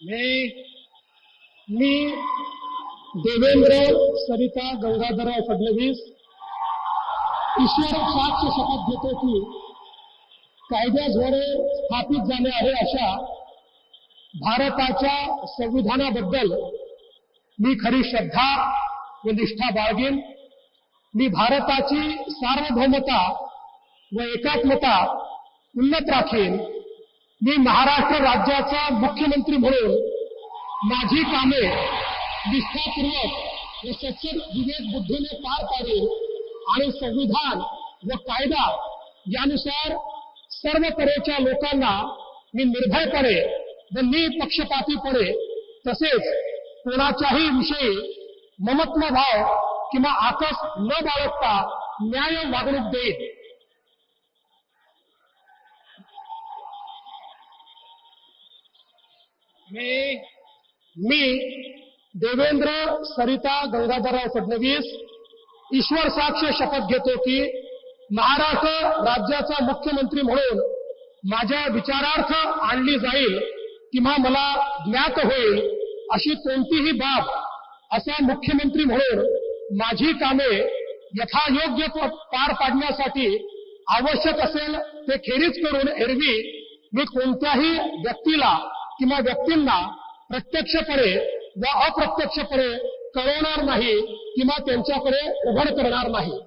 मी देवेंद्र सरिता गंगाधरराव फडणवीस ईश्वर साक्ष शपथ घेतो की कायद्याद्वारे स्थापित झाले आहे अशा भारताच्या संविधानाबद्दल मी खरी श्रद्धा व निष्ठा बाळगेन। मी भारताची सार्वभौमता व एकात्मता उन्नत राखीन। मी महाराष्ट्र राज्याचा मुख्यमंत्री म्हणून माझी कामे निष्ठापूर्वक व सचोट विवेक बुद्धीने पार पाडेन आणि संविधान व कायदा यानुसार सर्व तऱ्हेच्या लोकांना मी निर्भयपणे व निपक्षपातीपणे तसेच कोणाच्याही विषयी ममत्व भाव किंवा आकस न बाळगता न्याय वागणूक देईन। मी देवेंद्र सरिता गंगाधरराव फडणवीस ईश्वर साक्ष शपथ घेतो की महाराष्ट्र राज्याचा मुख्यमंत्री म्हणून माझ्या विचारार्थ आणली जाईल किंवा मला ज्ञात होईल अशी कोणतीही बाब असा मुख्यमंत्री म्हणून माझी कामे यथायोग्य पार पाडण्यासाठी आवश्यक असेल ते खेरीज करून एरवी मी कोणत्याही व्यक्तीला किंवा व्यक्तींना प्रत्यक्षपणे व अप्रत्यक्षपणे कळवणार नाही किंवा त्यांच्याकडे उघड करणार नाही।